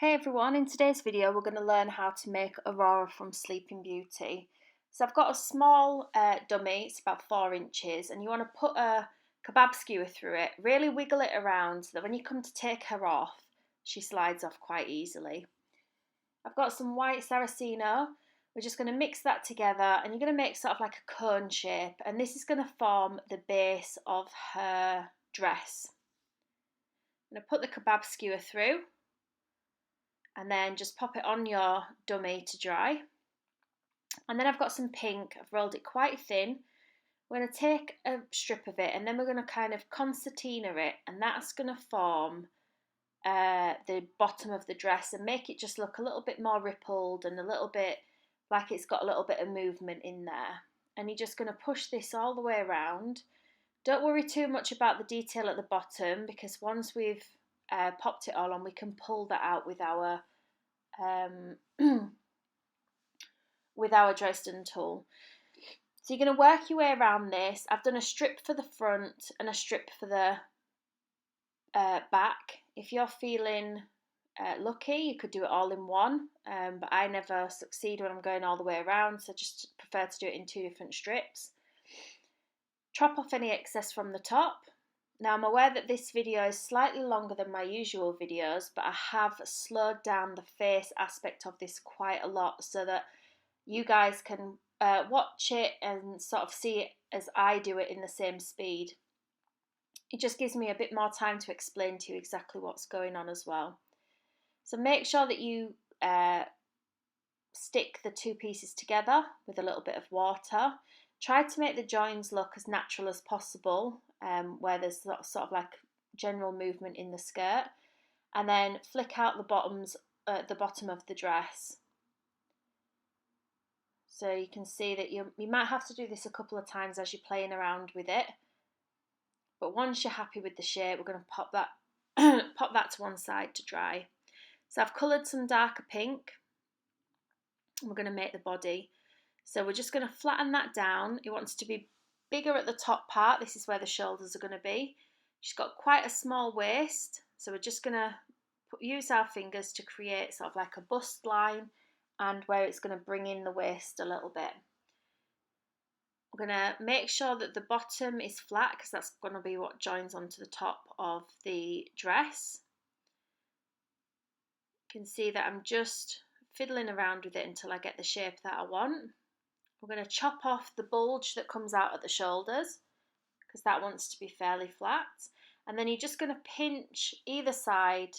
Hey everyone, in today's video we're going to learn how to make Aurora from Sleeping Beauty. So I've got a small dummy, it's about 4 inches, and you want to put a kebab skewer through it, really wiggle it around so that when you come to take her off, she slides off quite easily. I've got some white Saraceno, we're just going to mix that together and you're going to make sort of like a cone shape, and this is going to form the base of her dress. I'm going to put the kebab skewer through and then just pop it on your dummy to dry. And then I've got some pink, I've rolled it quite thin. We're going to take a strip of it and then we're going to kind of concertina it, and that's going to form the bottom of the dress and make it just look a little bit more rippled and a little bit like it's got a little bit of movement in there. And you're just going to push this all the way around. Don't worry too much about the detail at the bottom, because once we've popped it all on, we can pull that out with our with our Dresden tool. So you're going to work your way around this. I've done a strip for the front and a strip for the back. If you're feeling lucky, you could do it all in one, but I never succeed when I'm going all the way around, so I just prefer to do it in 2 different strips. Chop off any excess from the top. Now I'm aware that this video is slightly longer than my usual videos, but I have slowed down the face aspect of this quite a lot so that you guys can watch it and sort of see it as I do it in the same speed. It just gives me a bit more time to explain to you exactly what's going on as well. So make sure that you stick the 2 pieces together with a little bit of water. Try to make the joins look as natural as possible, where there's sort of like general movement in the skirt, and then flick out the bottom of the dress. So you can see that you might have to do this a couple of times as you're playing around with it, but once you're happy with the shape, we're going to pop that to one side to dry. So I've coloured some darker pink, and we're going to make the body. So we're just going to flatten that down. It wants to be bigger at the top part. This is where the shoulders are going to be. She's got quite a small waist, so we're just going to use our fingers to create sort of like a bust line, and where it's going to bring in the waist a little bit. We're going to make sure that the bottom is flat, because that's going to be what joins onto the top of the dress. You can see that I'm just fiddling around with it until I get the shape that I want. We're going to chop off the bulge that comes out at the shoulders, because that wants to be fairly flat. And then you're just going to pinch either side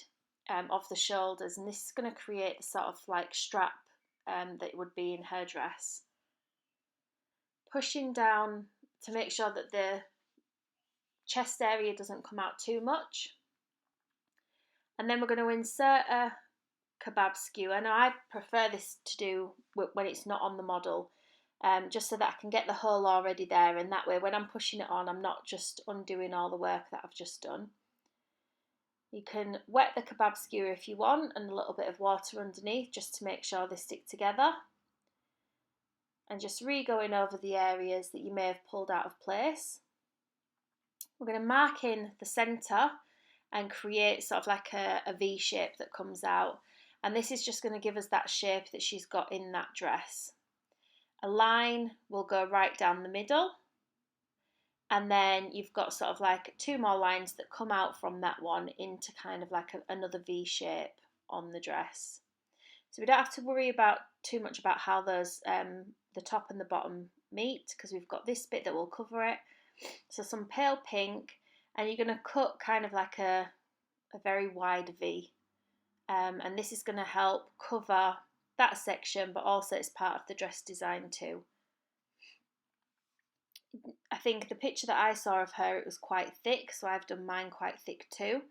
of the shoulders, and this is going to create the sort of like strap that would be in her dress. Pushing down to make sure that the chest area doesn't come out too much. And then we're going to insert a kebab skewer. Now I prefer this to do when it's not on the model, just so that I can get the hole already there, and that way when I'm pushing it on, I'm not just undoing all the work that I've just done. You can wet the kebab skewer if you want, and a little bit of water underneath just to make sure they stick together. And just re-going over the areas that you may have pulled out of place. We're going to mark in the centre and create sort of like a V shape that comes out. And this is just going to give us that shape that she's got in that dress. A line will go right down the middle, and then you've got sort of like 2 more lines that come out from that one into kind of like another V shape on the dress. So we don't have to worry about too much about how those the top and the bottom meet, because we've got this bit that will cover it. So some pale pink, and you're going to cut kind of like a very wide V, and this is going to help cover that section, but also it's part of the dress design too. I think the picture that I saw of her, it was quite thick, so I've done mine quite thick too.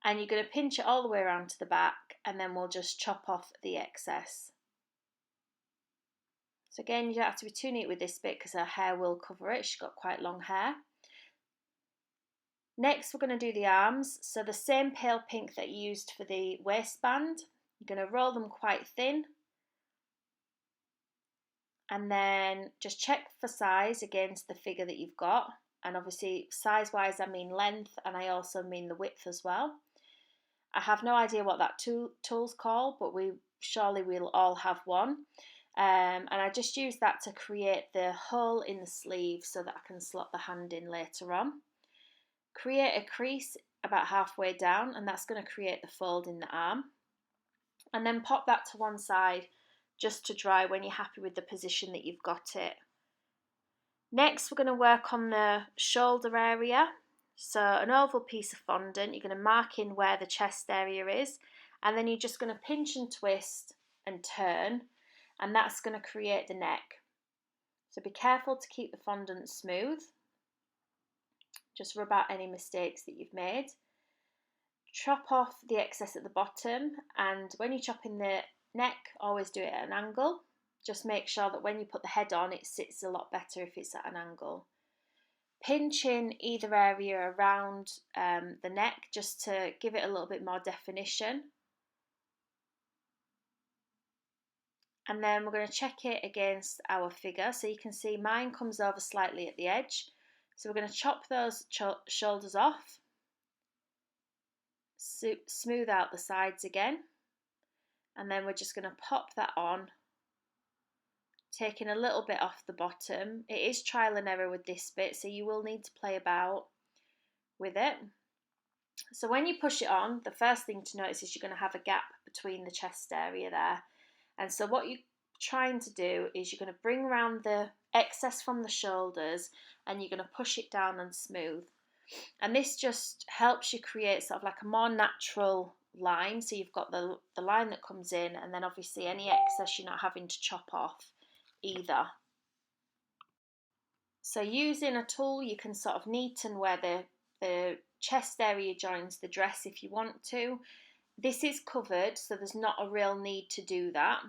And you're going to pinch it all the way around to the back, and then we'll just chop off the excess. So again, you don't have to be too neat with this bit because her hair will cover it. She's got quite long hair. Next, we're going to do the arms. So the same pale pink that you used for the waistband, you're going to roll them quite thin. And then just check for size against the figure that you've got. And obviously size wise I mean length, and I also mean the width as well. I have no idea what that tool's called, but surely we'll all have one. And I just use that to create the hole in the sleeve so that I can slot the hand in later on. Create a crease about halfway down, and that's going to create the fold in the arm. And then pop that to one side just to dry when you're happy with the position that you've got it. Next, we're going to work on the shoulder area. So an oval piece of fondant, you're going to mark in where the chest area is, and then you're just going to pinch and twist and turn, and that's going to create the neck. So be careful to keep the fondant smooth. Just rub out any mistakes that you've made. Chop off the excess at the bottom, and when you're chopping the neck, always do it at an angle. Just make sure that when you put the head on, it sits a lot better if it's at an angle. Pinch in either area around the neck just to give it a little bit more definition. And then we're going to check it against our figure. So you can see mine comes over slightly at the edge. So we're going to chop those shoulders off. Smooth out the sides again. And then we're just going to pop that on, taking a little bit off the bottom. It is trial and error with this bit, so you will need to play about with it. So when you push it on, the first thing to notice is you're going to have a gap between the chest area there. And so what you're trying to do is you're going to bring around the excess from the shoulders and you're going to push it down and smooth. And this just helps you create sort of like a more natural line. So you've got the line that comes in, and then obviously any excess you're not having to chop off either. So using a tool, you can sort of neaten where the chest area joins the dress if you want to. This is covered, so there's not a real need to do that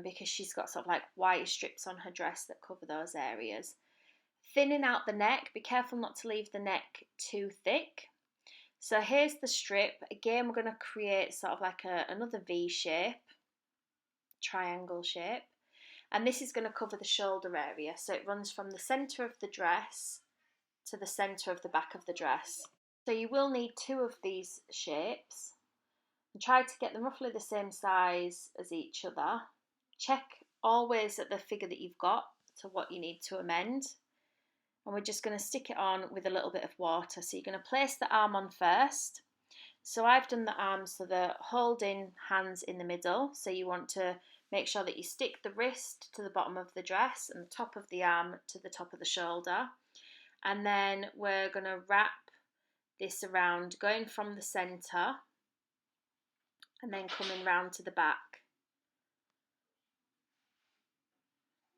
because she's got sort of like wire strips on her dress that cover those areas. Thinning out the neck, be careful not to leave the neck too thick. So here's the strip. Again, we're going to create sort of like another V shape, triangle shape. And this is going to cover the shoulder area. So it runs from the centre of the dress to the centre of the back of the dress. So you will need two of these shapes. And try to get them roughly the same size as each other. Check always at the figure that you've got to what you need to amend. And we're just going to stick it on with a little bit of water. So you're going to place the arm on first. So I've done the arm so they're holding hands in the middle. So you want to make sure that you stick the wrist to the bottom of the dress and the top of the arm to the top of the shoulder. And then we're going to wrap this around, going from the centre and then coming round to the back.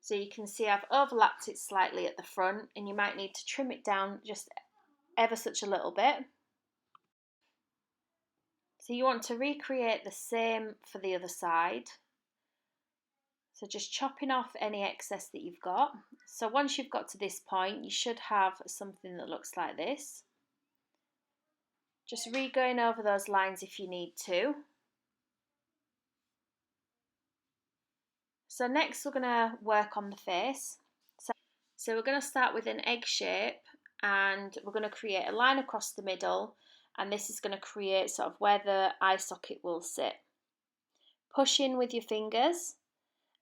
So you can see I've overlapped it slightly at the front, and you might need to trim it down just ever such a little bit. So you want to recreate the same for the other side. So just chopping off any excess that you've got. So once you've got to this point, you should have something that looks like this. Just re-going over those lines if you need to. So next we're going to work on the face. So we're going to start with an egg shape, and we're going to create a line across the middle, and this is going to create sort of where the eye socket will sit. Push in with your fingers,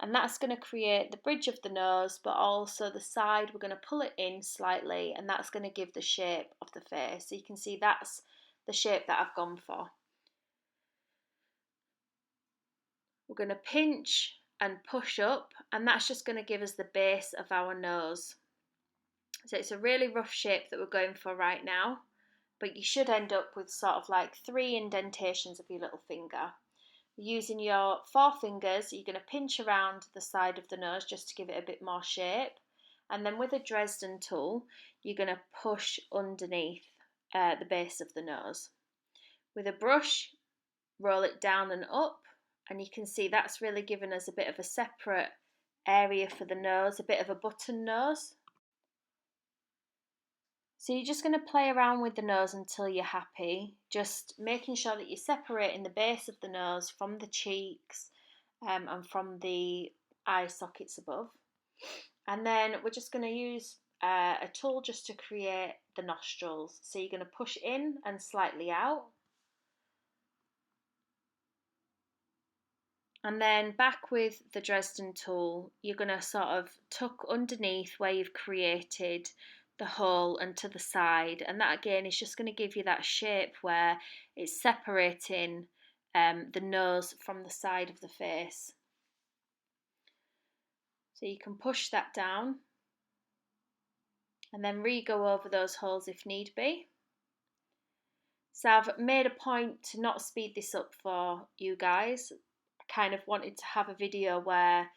and that's going to create the bridge of the nose, but also the side we're going to pull it in slightly, and that's going to give the shape of the face. So you can see that's the shape that I've gone for. We're going to pinch and push up, and that's just going to give us the base of our nose. So it's a really rough shape that we're going for right now, but you should end up with sort of like 3 indentations of your little finger. Using your 4 fingers, you're going to pinch around the side of the nose just to give it a bit more shape, and then with a Dresden tool you're going to push underneath the base of the nose. With a brush, roll it down and up, and you can see that's really given us a bit of a separate area for the nose, a bit of a button nose. So you're just going to play around with the nose until you're happy, just making sure that you're separating the base of the nose from the cheeks and from the eye sockets above. And then we're just going to use a tool just to create the nostrils. So you're going to push in and slightly out. And then back with the Dresden tool, you're going to sort of tuck underneath where you've created the hole and to the side. And that again is just going to give you that shape where it's separating the nose from the side of the face. So you can push that down and then re-go over those holes if need be. So I've made a point to not speed this up for you guys. I kind of wanted to have a video where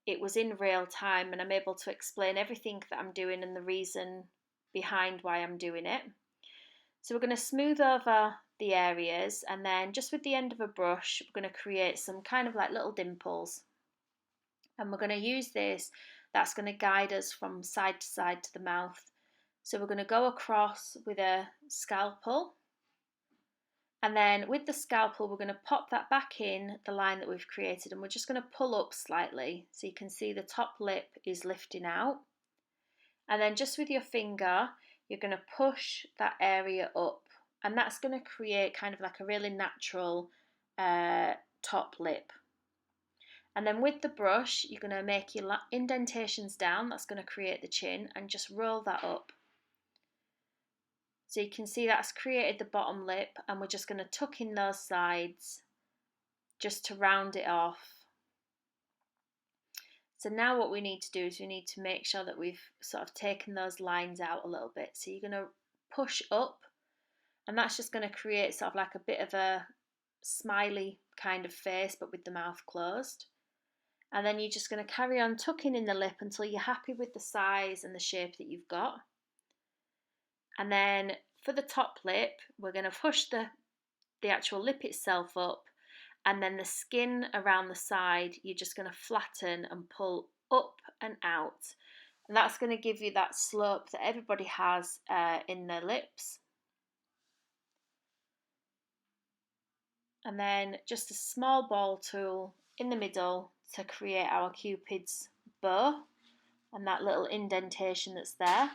it was in real time and I'm able to explain everything that I'm doing and the reason behind why I'm doing it. So we're going to smooth over the areas, and then just with the end of a brush we're going to create some kind of like little dimples, and we're going to use this that's going to guide us from side to side to the mouth. So we're going to go across with a scalpel, and then with the scalpel we're going to pop that back in the line that we've created, and we're just going to pull up slightly so you can see the top lip is lifting out. And then just with your finger you're going to push that area up, and that's going to create kind of like a really natural top lip. And then with the brush you're going to make your indentations down, that's going to create the chin, and just roll that up. So you can see that's created the bottom lip, and we're just going to tuck in those sides just to round it off. So now what we need to do is we need to make sure that we've sort of taken those lines out a little bit. So you're going to push up, and that's just going to create sort of like a bit of a smiley kind of face but with the mouth closed. And then you're just going to carry on tucking in the lip until you're happy with the size and the shape that you've got. And then for the top lip we're going to push the actual lip itself up, and then the skin around the side you're just going to flatten and pull up and out, and that's going to give you that slope that everybody has in their lips. And then just a small ball tool in the middle to create our Cupid's bow and that little indentation that's there.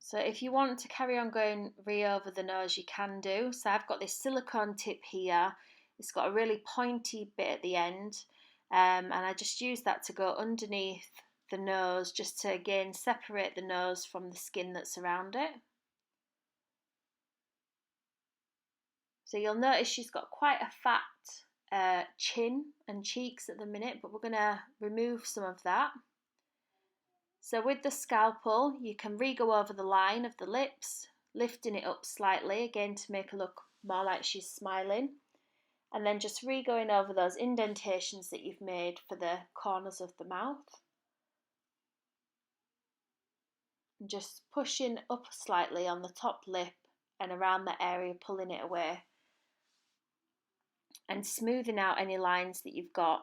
So if you want to carry on going over the nose, you can do. So I've got this silicone tip here. It's got a really pointy bit at the end, and I just use that to go underneath the nose just to again separate the nose from the skin that's around it. So you'll notice she's got quite a fat chin and cheeks at the minute, but we're going to remove some of that. So with the scalpel, you can re-go over the line of the lips, lifting it up slightly, again to make her look more like she's smiling. And then just re-going over those indentations that you've made for the corners of the mouth. And just pushing up slightly on the top lip and around that area, pulling it away. And smoothing out any lines that you've got.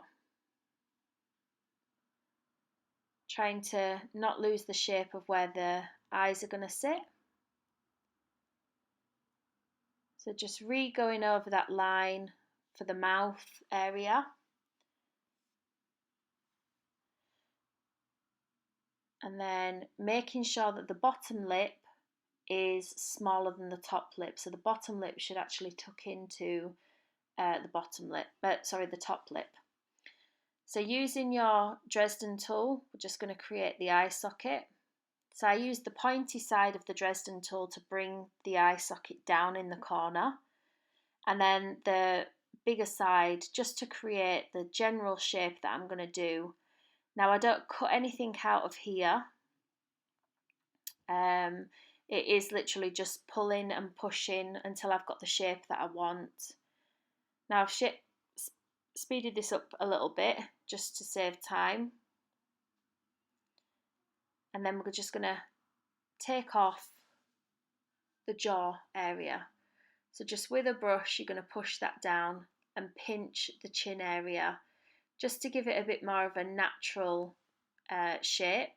Trying to not lose the shape of where the eyes are going to sit. So just re-going over that line for the mouth area. And then making sure that the bottom lip is smaller than the top lip. So the bottom lip should actually tuck into the top lip. So using your Dresden tool, we're just going to create the eye socket. So I use the pointy side of the Dresden tool to bring the eye socket down in the corner, and then the bigger side just to create the general shape that I'm going to do. Now I don't cut anything out of here. It is literally just pulling and pushing until I've got the shape that I want. Now I've speeded this up a little bit just to save time. And then we're just going to take off the jaw area. So just with a brush you're going to push that down and pinch the chin area just to give it a bit more of a natural shape.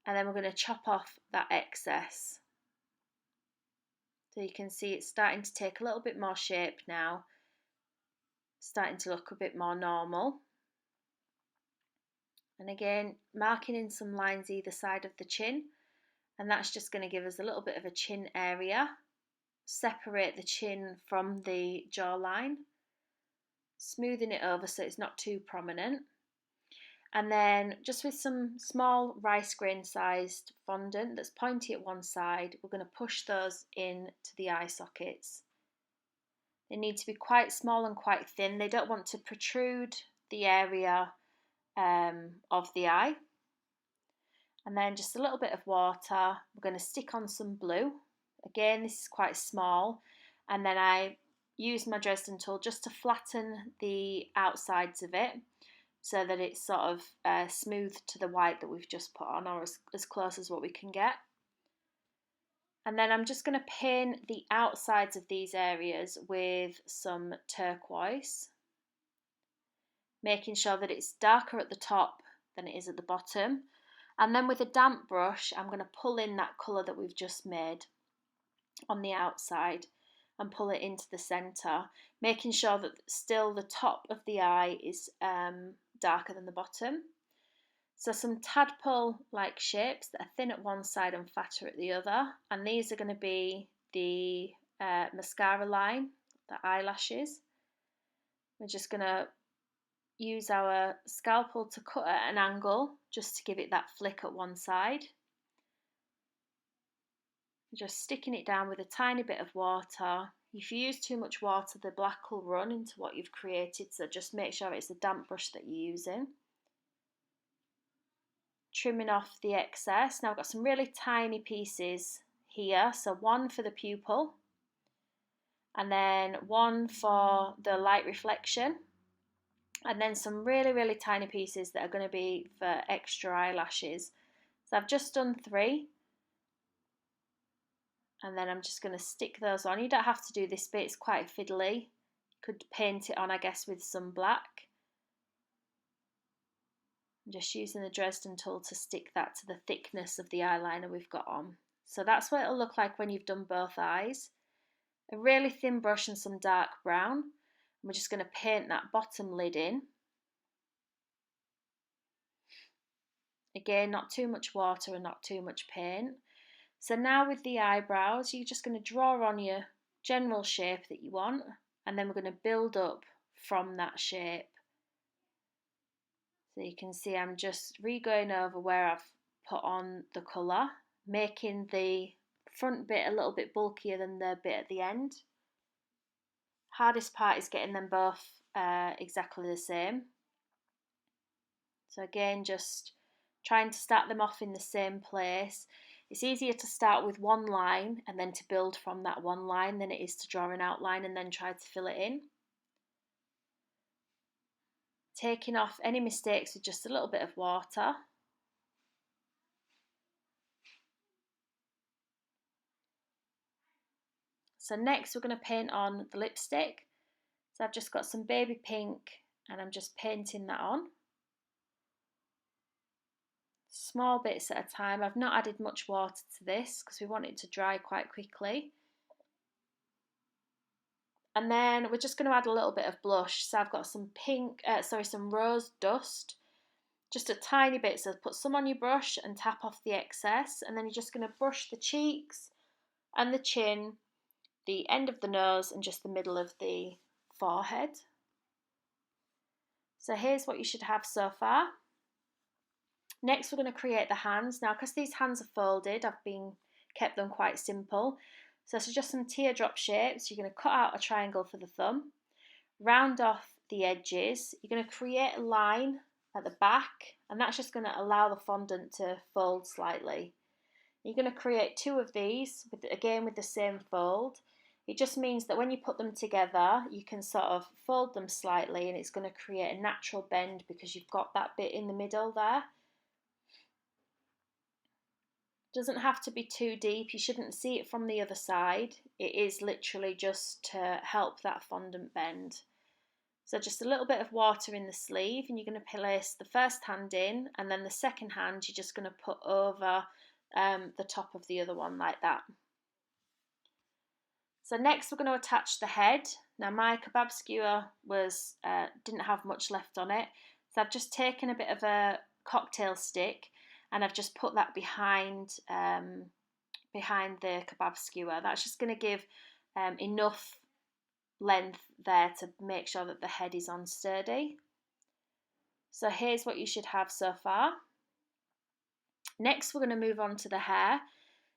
And then we're going to chop off that excess. So you can see it's starting to take a little bit more shape now, starting to look a bit more normal. And again, marking in some lines either side of the chin, And that's just going to give us a little bit of a chin area. Separate the chin from the jawline, smoothing it over so it's not too prominent. And then just with some small rice grain sized fondant that's pointy at one side, we're going to push those into the eye sockets. They need to be quite small and quite thin. They don't want to protrude the area of the eye. And then just a little bit of water. We're going to stick on some blue. Again, this is quite small. And then I use my Dresden tool just to flatten the outsides of it so that it's sort of smooth to the white that we've just put on, or as close as what we can get. And then I'm just going to paint the outsides of these areas with some turquoise, making sure that it's darker at the top than it is at the bottom. And then with a damp brush, I'm going to pull in that colour that we've just made on the outside and pull it into the centre, making sure that still the top of the eye is darker than the bottom. So some tadpole-like shapes that are thin at one side and fatter at the other. And these are going to be the mascara line, the eyelashes. We're just going to use our scalpel to cut at an angle just to give it that flick at one side. Just sticking it down with a tiny bit of water. If you use too much water, the black will run into what you've created, so just make sure it's a damp brush that you're using. Trimming off the excess. Now I've got some really tiny pieces here, so one for the pupil and then one for the light reflection, and then some really tiny pieces that are going to be for extra eyelashes. So I've just done 3, and then I'm just going to stick those on. You don't have to do this bit, it's quite fiddly. You could paint it on, I guess, with some black. I'm just using the Dresden tool to stick that to the thickness of the eyeliner we've got on. So that's what it'll look like when you've done both eyes. A really thin brush and some dark brown. We're just going to paint that bottom lid in. Again, not too much water and not too much paint. So now with the eyebrows, you're just going to draw on your general shape that you want, and then we're going to build up from that shape. So you can see I'm just re-going over where I've put on the colour, making the front bit a little bit bulkier than the bit at the end. Hardest part is getting them both exactly the same. So again, just trying to start them off in the same place. It's easier to start with one line and then to build from that one line than it is to draw an outline and then try to fill it in. Taking off any mistakes with just a little bit of water. So next we're going to paint on the lipstick. So I've just got some baby pink and I'm just painting that on. Small bits at a time. I've not added much water to this because we want it to dry quite quickly. And then we're just going to add a little bit of blush. So I've got some some rose dust, just a tiny bit. So put some on your brush and tap off the excess. And then you're just going to brush the cheeks and the chin, the end of the nose and just the middle of the forehead. So here's what you should have so far. Next we're going to create the hands. Now because these hands are folded, I've kept them quite simple. So it's just some teardrop shapes. You're going to cut out a triangle for the thumb, round off the edges. You're going to create a line at the back, and that's just going to allow the fondant to fold slightly. You're going to create 2 of these, again with the same fold. It just means that when you put them together, you can sort of fold them slightly and it's going to create a natural bend because you've got that bit in the middle there. Doesn't have to be too deep, you shouldn't see it from the other side. It is literally just to help that fondant bend. So just a little bit of water in the sleeve, and you're going to place the first hand in, and then the second hand you're just going to put over the top of the other one like that. So next we're going to attach the head. Now my kebab skewer didn't have much left on it, so I've just taken a bit of a cocktail stick and I've just put that behind the kebab skewer. That's just going to give enough length there to make sure that the head is on sturdy. So here's what you should have so far. Next we're going to move on to the hair.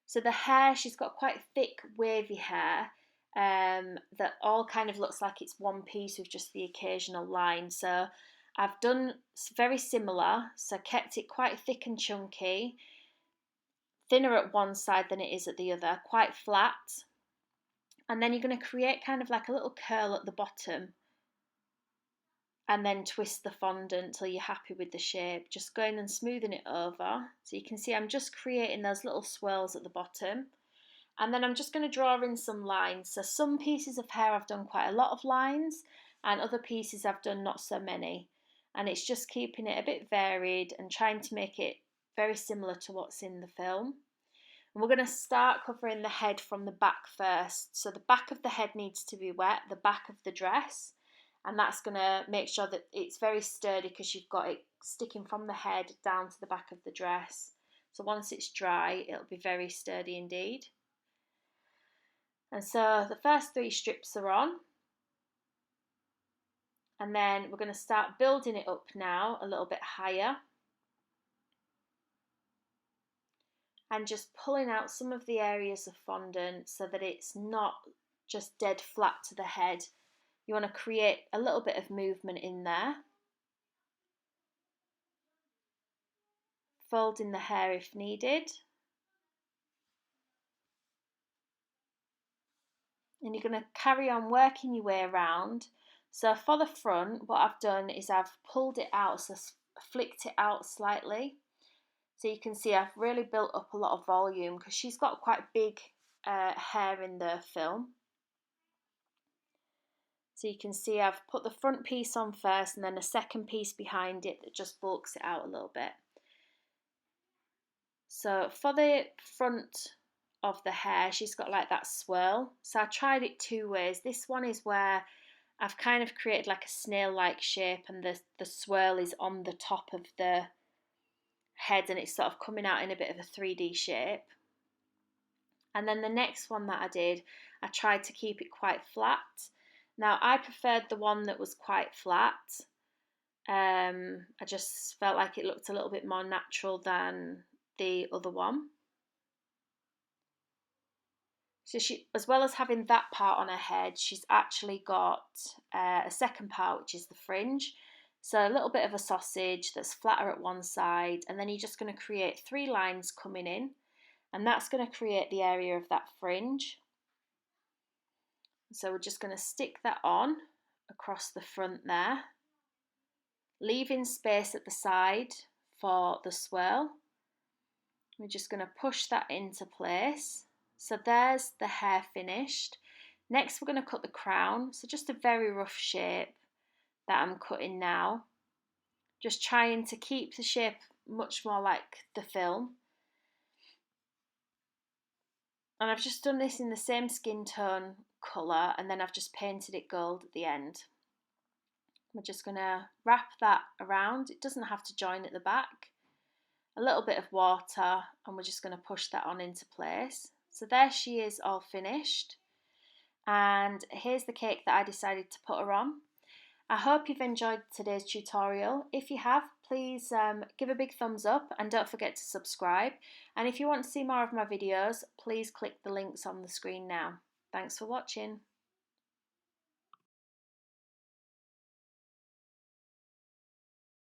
So the hair, she's got quite thick wavy hair that all kind of looks like it's one piece with just the occasional line. So I've done very similar, so kept it quite thick and chunky, thinner at one side than it is at the other, quite flat. And then you're going to create kind of like a little curl at the bottom and then twist the fondant until you're happy with the shape. Just going and smoothing it over. So you can see I'm just creating those little swirls at the bottom. And then I'm just going to draw in some lines. So some pieces of hair I've done quite a lot of lines, and other pieces I've done not so many. And it's just keeping it a bit varied and trying to make it very similar to what's in the film. And we're going to start covering the head from the back first. So the back of the head needs to be wet, the back of the dress. And that's going to make sure that it's very sturdy because you've got it sticking from the head down to the back of the dress. So once it's dry, it'll be very sturdy indeed. And so the first 3 strips are on. And then we're going to start building it up now a little bit higher. And just pulling out some of the areas of fondant so that it's not just dead flat to the head. You want to create a little bit of movement in there. Folding the hair if needed. And you're going to carry on working your way around. So for the front, what I've done is I've pulled it out, so flicked it out slightly. So you can see I've really built up a lot of volume because she's got quite big hair in the film. So you can see I've put the front piece on first and then a second piece behind it that just bulks it out a little bit. So for the front of the hair, she's got like that swirl. So I tried it 2 ways. This one is where I've kind of created like a snail-like shape and the swirl is on the top of the head and it's sort of coming out in a bit of a 3D shape. And then the next one that I did, I tried to keep it quite flat. Now I preferred the one that was quite flat. I just felt like it looked a little bit more natural than the other one. So she, as well as having that part on her head, she's actually got a second part, which is the fringe. So a little bit of a sausage that's flatter at one side, and then you're just going to create 3 lines coming in, and that's going to create the area of that fringe. So we're just going to stick that on across the front there, leaving space at the side for the swirl. We're just going to push that into place. So there's the hair finished. Next we're going to cut the crown, so just a very rough shape that I'm cutting now. Just trying to keep the shape much more like the film. And I've just done this in the same skin tone colour and then I've just painted it gold at the end. We're just going to wrap that around. It doesn't have to join at the back. A little bit of water and we're just going to push that on into place. So there she is, all finished. And here's the cake that I decided to put her on. I hope you've enjoyed today's tutorial. If you have, please give a big thumbs up and don't forget to subscribe. And if you want to see more of my videos, please click the links on the screen now. Thanks for watching.